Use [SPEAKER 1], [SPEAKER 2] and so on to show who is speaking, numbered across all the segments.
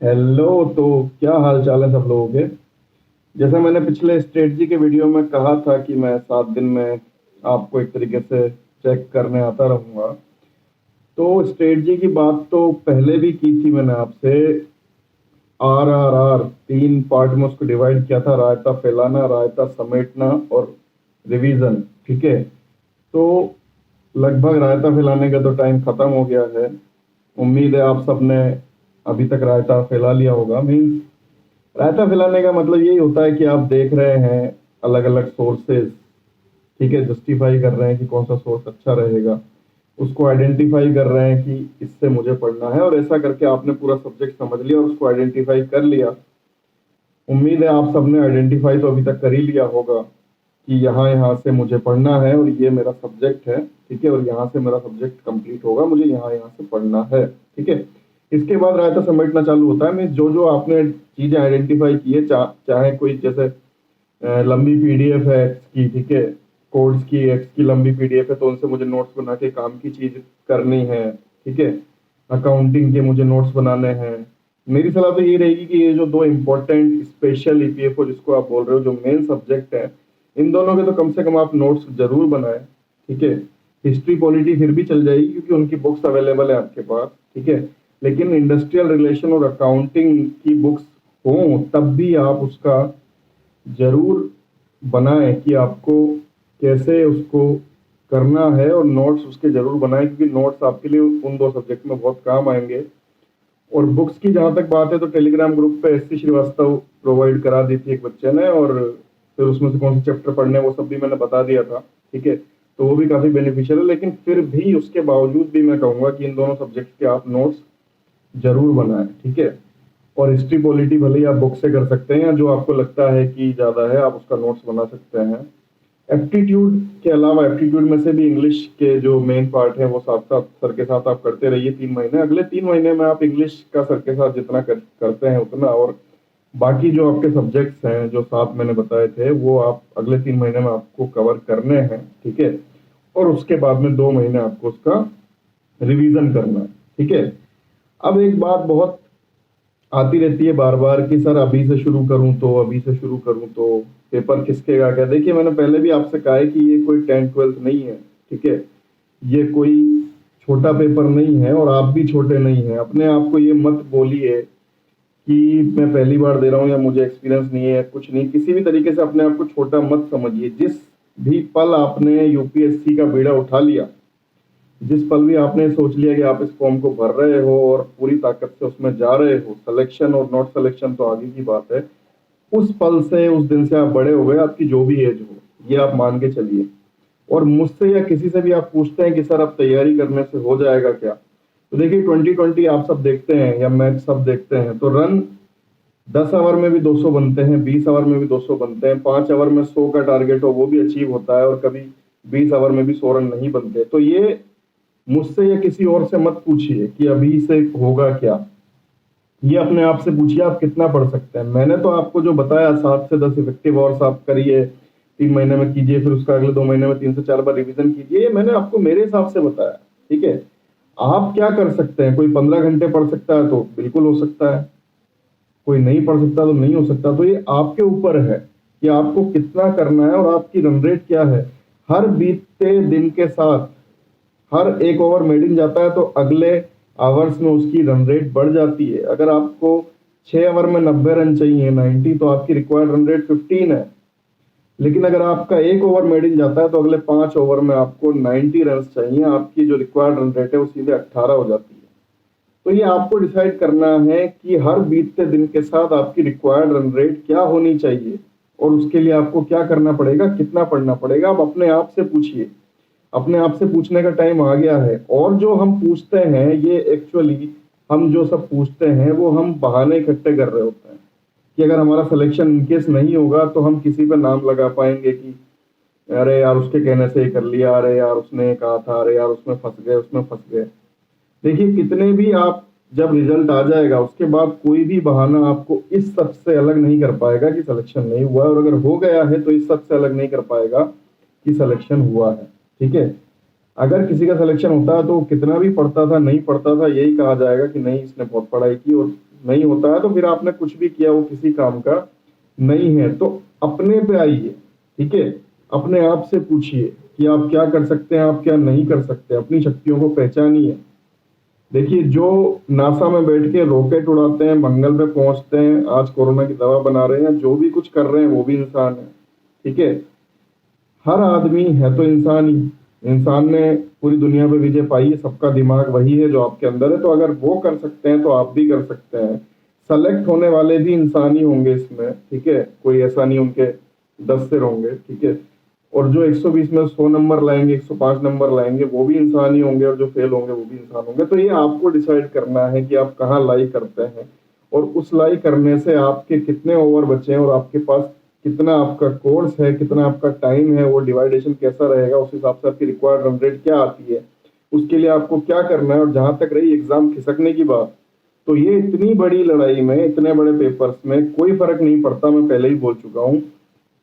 [SPEAKER 1] Hello. तो क्या हाल चाल है सब लोगों के। जैसा मैंने पिछले स्ट्रेटजी के वीडियो में कहा था कि मैं 7 दिन में आपको एक तरीके से चेक करने आता रहूंगा। तो स्ट्रेटजी की बात तो पहले भी की थी मैंने आपसे। RRR 3 पार्ट में उसको डिवाइड किया था, रायता फैलाना, रायता समेटना और रिवीजन। ठीक है। तो लगभग रायता फैलाने का तो टाइम खत्म हो गया है। उम्मीद है आप सबने अभी तक रायता फैला लिया होगा। मीन्स रायता फैलाने का मतलब यही होता है कि आप देख रहे हैं अलग अलग सोर्सेज। ठीक है, जस्टिफाई कर रहे हैं कि कौन सा सोर्स अच्छा रहेगा, उसको आइडेंटिफाई कर रहे हैं कि इससे मुझे पढ़ना है, और ऐसा करके आपने पूरा सब्जेक्ट समझ लिया और उसको आइडेंटिफाई कर लिया। उम्मीद है आप सबने आइडेंटिफाई तो अभी तक कर ही लिया होगा कि यहाँ यहाँ से मुझे पढ़ना है और ये मेरा सब्जेक्ट है। ठीक है, और यहाँ से मेरा सब्जेक्ट कंप्लीट होगा, मुझे यहाँ यहाँ से पढ़ना है। ठीक है। इसके बाद रायता समेटना चालू होता है। मीन्स जो जो आपने चीजें आइडेंटिफाई की है, चाहे कोई जैसे लंबी पीडीएफ है एक्स की, ठीक है, कोड्स की एक्स की लंबी पीडीएफ है, तो उनसे मुझे नोट्स बना के काम की चीज करनी है। ठीक है। अकाउंटिंग के मुझे नोट्स बनाने हैं। मेरी सलाह तो ये रहेगी कि ये जो दो इम्पोर्टेंट स्पेशल ईपीएफओ जिसको आप बोल रहे हो, जो मेन सब्जेक्ट है, इन दोनों के तो कम से कम आप नोट्स जरूर बनाएं। ठीक है। हिस्ट्री पॉलिटी फिर भी चल जाएगी क्योंकि उनकी बुक्स अवेलेबल है आपके पास। ठीक है। लेकिन इंडस्ट्रियल रिलेशन और अकाउंटिंग की बुक्स हो तब भी आप उसका जरूर बनाएं कि आपको कैसे उसको करना है, और नोट्स उसके जरूर बनाएं क्योंकि नोट्स आपके लिए उन दो सब्जेक्ट में बहुत काम आएंगे। और बुक्स की जहां तक बात है तो टेलीग्राम ग्रुप पे एससी श्रीवास्तव प्रोवाइड करा दी थी एक बच्चे ने, और फिर उसमें से कौन से चैप्टर पढ़ने वो सब भी मैंने बता दिया था। ठीक है। तो वो भी काफी बेनिफिशियल है, लेकिन फिर भी उसके बावजूद भी मैं कहूंगा कि इन दोनों सब्जेक्ट के आप नोट्स जरूर बनाएं। ठीक है। और हिस्ट्री पॉलिटी भले ही आप बुक से कर सकते हैं, या जो आपको लगता है कि ज्यादा है आप उसका नोट्स बना सकते हैं। एप्टीट्यूड के अलावा, एप्टीट्यूड में से भी इंग्लिश के जो मेन पार्ट है वो साथ साथ सर के साथ आप करते रहिए 3 महीने। अगले 3 महीने में आप इंग्लिश का सर के साथ जितना करते हैं उतना, और बाकी जो आपके सब्जेक्ट्स हैं जो 7 मैंने बताए थे वो आप अगले 3 महीने में आपको कवर करने हैं। ठीक है। और उसके बाद में 2 महीने आपको उसका रिवीजन करना है। ठीक है। अब एक बात बहुत आती रहती है बार बार कि सर अभी से शुरू करूं तो, अभी से शुरू करूं तो पेपर किसके क्या। देखिए, मैंने पहले भी आपसे कहा है कि ये कोई 10th 12th नहीं है। ठीक है। ये कोई छोटा पेपर नहीं है और आप भी छोटे नहीं हैं। अपने आप को ये मत बोलिए कि मैं पहली बार दे रहा हूँ या मुझे एक्सपीरियंस नहीं है, कुछ नहीं। किसी भी तरीके से अपने आप को छोटा मत समझिए। जिस भी पल आपने यूपीएससी का बीड़ा उठा लिया, जिस पल भी आपने सोच लिया कि आप इस फॉर्म को भर रहे हो और पूरी ताकत से उसमें जा रहे हो, सिलेक्शन और नॉट सिलेक्शन तो आगे की बात है, उस पल से, उस दिन से आप बड़े हो गए, आपकी जो भी एज हो, ये आप मान के चलिए। और मुझसे या किसी से भी आप पूछते हैं कि सर अब तैयारी करने से हो जाएगा क्या, तो देखिए 2020 आप सब देखते हैं या मैं सब देखते हैं, तो रन 10 आवर में भी 200 बनते हैं, 20 आवर में भी 200 बनते हैं, 5 आवर में 100 का टारगेट हो वो भी अचीव होता है, और कभी 20 आवर में भी 100 रन नहीं बनते। तो ये मुझसे या किसी और से मत पूछिए कि अभी से होगा क्या। ये अपने आप से पूछिए आप कितना पढ़ सकते हैं। मैंने तो आपको जो बताया 7 से 10 इफेक्टिव आवर्स आप करिए, 3 महीने में कीजिए, फिर उसका अगले 2 महीने में 3 से 4 बार रिवीजन कीजिए, ये मैंने आपको मेरे हिसाब से बताया। ठीक है। आप क्या कर सकते हैं, कोई 15 घंटे पढ़ सकता है तो बिल्कुल हो सकता है, कोई नहीं पढ़ सकता तो नहीं हो सकता। तो ये आपके ऊपर है कि आपको कितना करना है और आपकी रन रेट क्या है। हर बीतते दिन के साथ हर एक ओवर मेड इन जाता है तो अगले आवर्स में उसकी रन रेट बढ़ जाती है। अगर आपको 6 ओवर में 90 रन चाहिए, 90, तो आपकी रिक्वायर्ड रन रेट 15 है। लेकिन अगर आपका एक ओवर मेड इन जाता है तो अगले 5 ओवर में आपको 90 रन चाहिए, आपकी जो रिक्वायर्ड रन रेट है वो सीधे 18 हो जाती है। तो ये आपको डिसाइड करना है कि हर बीतते दिन के साथ आपकी रिक्वायर्ड रन रेट क्या होनी चाहिए, और उसके लिए आपको क्या करना पड़ेगा, कितना पढ़ना पड़ेगा। आप अपने आप से पूछिए। अपने आप से पूछने का टाइम आ गया है। और जो हम पूछते हैं, ये एक्चुअली हम जो सब पूछते हैं वो हम बहाने इकट्ठे कर रहे होते हैं कि अगर हमारा सिलेक्शन इनकेस नहीं होगा तो हम किसी पे नाम लगा पाएंगे कि अरे यार उसके कहने से ही कर लिया, अरे यार उसने कहा था, अरे यार उसमें फंस गए, उसमें फंस गए। देखिए, कितने भी आप, जब रिजल्ट आ जाएगा उसके बाद कोई भी बहाना आपको इस सब से अलग नहीं कर पाएगा कि सिलेक्शन नहीं हुआ है, और अगर हो गया है तो इस सब से अलग नहीं कर पाएगा कि सिलेक्शन हुआ है। ठीक है। अगर किसी का सिलेक्शन होता है तो कितना भी पढ़ता था नहीं पढ़ता था, यही कहा जाएगा कि नहीं इसने बहुत पढ़ाई की और नहीं होता है तो फिर आपने कुछ भी किया वो किसी काम का नहीं है। तो अपने पे आइए, ठीक है, अपने आप से पूछिए कि आप क्या कर सकते हैं, आप क्या नहीं कर सकते, अपनी शक्तियों को पहचानिए। देखिए, जो नासा में बैठ के रॉकेट उड़ाते हैं, मंगल पे पहुंचते हैं, आज कोरोना की दवा बना रहे हैं, जो भी कुछ कर रहे हैं वो भी इंसान है, ठीक है। हर आदमी है तो इंसान ही, इंसान ने पूरी दुनिया पे विजय पाई है, सबका दिमाग वही है जो आपके अंदर है, तो अगर वो कर सकते हैं तो आप भी कर सकते हैं। सेलेक्ट होने वाले भी इंसान ही होंगे इसमें, ठीक है, कोई ऐसा नहीं उनके 10 सिर होंगे, ठीक है। और जो 120 में 100 नंबर लाएंगे, 105 नंबर लाएंगे, वो भी इंसान ही होंगे, और जो फेल होंगे वो भी इंसान होंगे। तो ये आपको डिसाइड करना है कि आप कहाँ लाई करते हैं, और उस लाई करने से आपके कितने ओवर बचे हैं, और आपके पास कितना आपका कोर्स है, कितना आपका टाइम है, वो डिवाइडेशन कैसा रहेगा, उस हिसाब से आपकी रिक्वायर्ड रन रेट क्या आती है, उसके लिए आपको क्या करना है। और जहां तक रही एग्जाम खिसकने की बात, तो ये इतनी बड़ी लड़ाई में, इतने बड़े पेपर्स में कोई फर्क नहीं पड़ता, मैं पहले ही बोल चुका हूँ।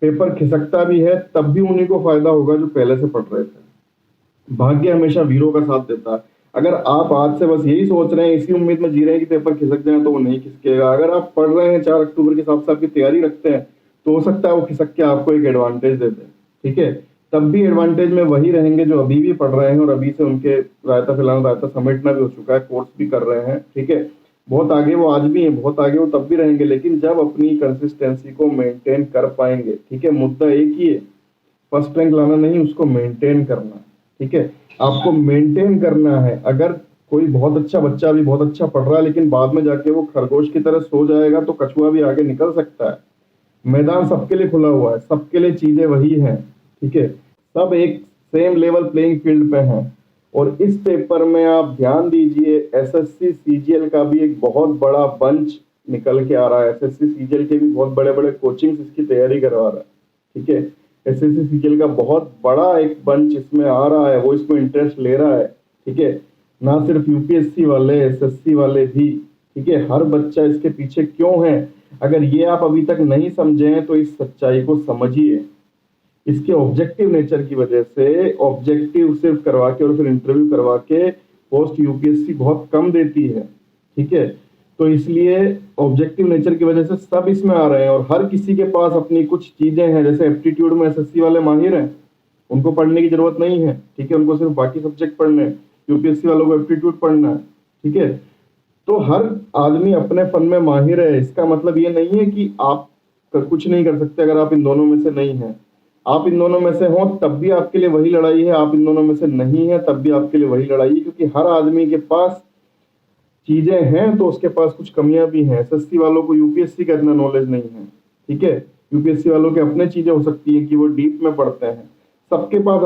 [SPEAKER 1] पेपर खिसकता भी है तब भी उन्हीं को फायदा होगा जो पहले से पढ़ रहे थे। भाग्य हमेशा वीरों का साथ देता है। अगर आप आज से बस यही सोच रहे हैं, इसी उम्मीद में जी रहे हैं कि पेपर खिसक जाए, तो वो नहीं खिसकेगा। अगर आप पढ़ रहे हैं 4 अक्टूबर के हिसाब से आपकी तैयारी रखते हैं, तो हो सकता है वो खिसक के आपको एक एडवांटेज दे दे, ठीक है। तब भी एडवांटेज में वही रहेंगे जो अभी भी पढ़ रहे हैं, और अभी से उनके रायता फिलहाल रायता समेटना भी हो चुका है, कोर्स भी कर रहे हैं, ठीक है। बहुत आगे वो आज भी है, बहुत आगे वो तब भी रहेंगे, लेकिन जब अपनी कंसिस्टेंसी को मेंटेन कर पाएंगे, ठीक है। मुद्दा एक ही है, फर्स्ट रैंक लाना नहीं, उसको मेंटेन करना, ठीक है। आपको मेंटेन करना है। अगर कोई बहुत अच्छा बच्चा भी बहुत अच्छा पढ़ रहा है, लेकिन बाद में जाके वो खरगोश की तरह सो जाएगा, तो कछुआ भी आगे निकल सकता है। मैदान सबके लिए खुला हुआ है, सबके लिए चीजें वही हैं, ठीक है। सब एक सेम लेवल प्लेइंग फील्ड पे हैं। और इस पेपर में आप ध्यान दीजिए, एसएससी सीजीएल का भी एक बहुत बड़ा बंच निकल के आ रहा है। एसएससी सीजीएल के भी बहुत बड़े बड़े कोचिंग्स इसकी तैयारी करवा रहा है, ठीक है। एसएससी सीजीएल का बहुत बड़ा एक बंच इसमें आ रहा है, वो इसमें इंटरेस्ट ले रहा है, ठीक है। ना सिर्फ यूपीएससी वाले, एसएससी वाले भी, ठीक है। हर बच्चा इसके पीछे क्यों है, अगर ये आप अभी तक नहीं समझे हैं तो इस सच्चाई को समझिए। इसके ऑब्जेक्टिव नेचर की वजह से, ऑब्जेक्टिव सिर्फ करवा के और फिर इंटरव्यू करवा के पोस्ट यूपीएससी बहुत कम देती है, ठीक है। तो इसलिए ऑब्जेक्टिव नेचर की वजह से सब इसमें आ रहे हैं, और हर किसी के पास अपनी कुछ चीजें हैं। जैसे एप्टीट्यूड में एसएससी वाले माहिर हैं, उनको पढ़ने की जरूरत नहीं है, ठीक है, उनको सिर्फ बाकी सब्जेक्ट पढ़ने हैं। यूपीएससी वालों को एप्टीट्यूड पढ़ना है, ठीक है। तो हर आदमी अपने फन में माहिर है। इसका मतलब ये नहीं है कि आप कुछ नहीं कर सकते अगर आप इन दोनों में से नहीं हैं। आप इन दोनों में से हो तब भी आपके लिए वही लड़ाई है, आप इन दोनों में से नहीं है तब भी आपके लिए वही लड़ाई है, क्योंकि हर आदमी के पास चीजें हैं तो उसके पास कुछ कमियां भी हैं। एसएससी वालों को यूपीएससी का इतना नॉलेज नहीं है, ठीक है। यूपीएससी वालों के अपने चीजें हो सकती है कि वो डीप में पढ़ते हैं। सबके पास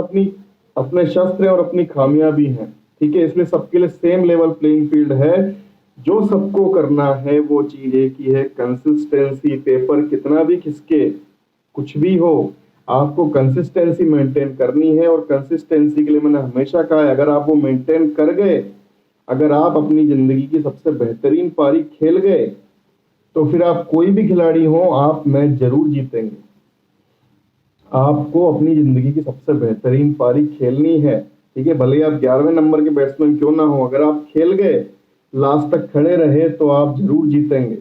[SPEAKER 1] अपने शस्त्र हैं और अपनी खामियां भी हैं, ठीक है। इसलिए सबके लिए सेम लेवल प्लेइंग फील्ड है। जो सबको करना है वो चीज एक ही है, कंसिस्टेंसी। पेपर कितना भी खिसके, कुछ भी हो, आपको कंसिस्टेंसी मेंटेन करनी है। और कंसिस्टेंसी के लिए मैंने हमेशा कहा है, अगर आप वो मेंटेन कर गए, अगर आप अपनी जिंदगी की सबसे बेहतरीन पारी खेल गए, तो फिर आप कोई भी खिलाड़ी हो, आप मैच जरूर जीतेंगे। आपको अपनी जिंदगी की सबसे बेहतरीन पारी खेलनी है, ठीक है। भले आप 11वें नंबर के बैट्समैन क्यों ना हो, अगर आप खेल गए, लास्ट तक खड़े रहे, तो आप जरूर जीतेंगे।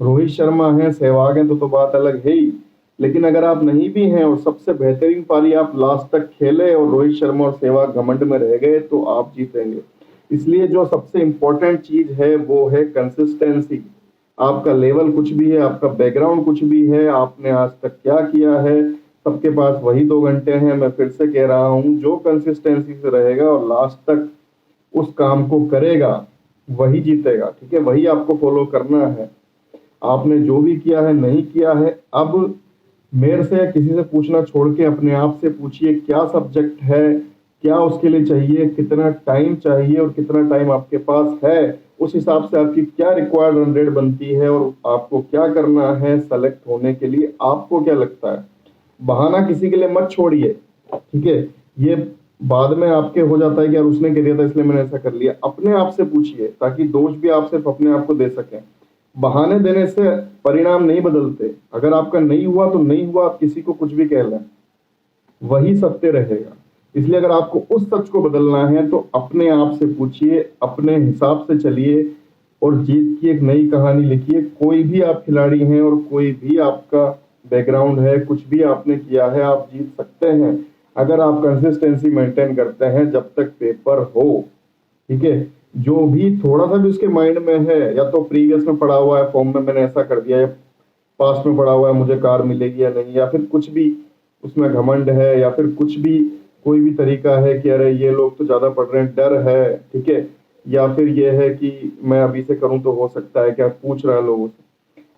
[SPEAKER 1] रोहित शर्मा है, सहवाग है, तो बात अलग है ही, लेकिन अगर आप नहीं भी हैं और सबसे बेहतरीन पारी आप लास्ट तक खेले और रोहित शर्मा और सहवाग घमंड में रह गए, तो आप जीतेंगे। इसलिए जो सबसे इंपॉर्टेंट चीज है वो है कंसिस्टेंसी। आपका लेवल कुछ भी है, आपका बैकग्राउंड कुछ भी है, आपने आज तक क्या किया है, सबके पास वही 2 घंटे हैं। मैं फिर से कह रहा हूं, जो कंसिस्टेंसी से रहेगा और लास्ट तक उस काम को करेगा, वही जीतेगा, ठीक है। वही आपको फॉलो करना है। आपने जो भी किया है, नहीं किया है, अब मेरे से या किसी से पूछना छोड़ के अपने आप से पूछिए, क्या सब्जेक्ट है, क्या उसके लिए चाहिए, कितना टाइम चाहिए और कितना टाइम आपके पास है। उस हिसाब से आपकी क्या रिक्वायर्ड रन रेट बनती है और आपको क्या करना है सेलेक्ट होने के लिए। आपको क्या लगता है, बहाना किसी के लिए मत छोड़िए, ठीक है। ये बाद में आपके हो जाता है कि यार उसने कह दिया था इसलिए मैंने ऐसा कर लिया। अपने आप से पूछिए, ताकि दोष भी आप सिर्फ अपने आप को दे सकें। बहाने देने से परिणाम नहीं बदलते। अगर आपका नहीं हुआ तो नहीं हुआ, आप किसी को कुछ भी कह लें, वही सत्य रहेगा। इसलिए अगर आपको उस सच को बदलना है तो अपने आप से पूछिए, अपने हिसाब से चलिए, और जीत की एक नई कहानी लिखिए। कोई भी आप खिलाड़ी हैं और कोई भी आपका बैकग्राउंड है, कुछ भी आपने किया है, आप जीत सकते हैं अगर आप कंसिस्टेंसी मेंटेन करते हैं जब तक पेपर हो। ठीक है, जो भी थोड़ा सा भी उसके माइंड में है, या तो प्रीवियस में पढ़ा हुआ है फॉर्म में मैंने ऐसा कर दिया, या पास्ट में पढ़ा हुआ है मुझे कार मिलेगी या नहीं, या फिर कुछ भी उसमें घमंड है, या फिर कुछ भी कोई भी तरीका है कि अरे ये लोग तो ज्यादा पढ़ रहे हैं, डर है, ठीक है, या फिर ये है कि मैं अभी से करूं तो हो सकता है, क्या पूछ रहा है लोगों से,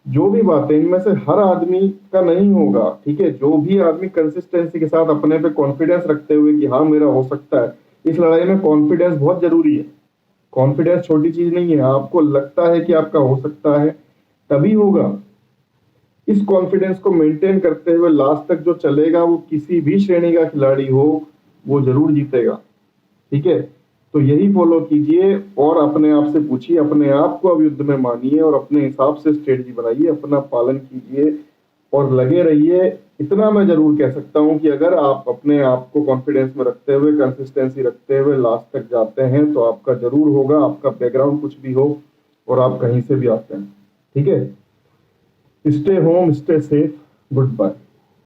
[SPEAKER 1] जो भी बातें, इनमें से हर आदमी का नहीं होगा। ठीक है, जो भी आदमी कंसिस्टेंसी के साथ अपने पे कॉन्फिडेंस रखते हुए कि हाँ मेरा हो सकता है, इस लड़ाई में कॉन्फिडेंस बहुत जरूरी है। कॉन्फिडेंस छोटी चीज नहीं है। आपको लगता है कि आपका हो सकता है, तभी होगा। इस कॉन्फिडेंस को मेंटेन करते हुए लास्ट तक जो चलेगा, वो किसी भी श्रेणी का खिलाड़ी हो, वो जरूर जीतेगा। ठीक है, तो यही फॉलो कीजिए और अपने आप से पूछिए, अपने आप को अब युद्ध में मानिए और अपने हिसाब से स्ट्रेटजी बनाइए, अपना पालन कीजिए और लगे रहिए। इतना मैं जरूर कह सकता हूं कि अगर आप अपने आप को कॉन्फिडेंस में रखते हुए, कंसिस्टेंसी रखते हुए लास्ट तक जाते हैं तो आपका जरूर होगा, आपका बैकग्राउंड कुछ भी हो और आप कहीं से भी आते हैं। ठीक है, stay home, stay safe, good bye.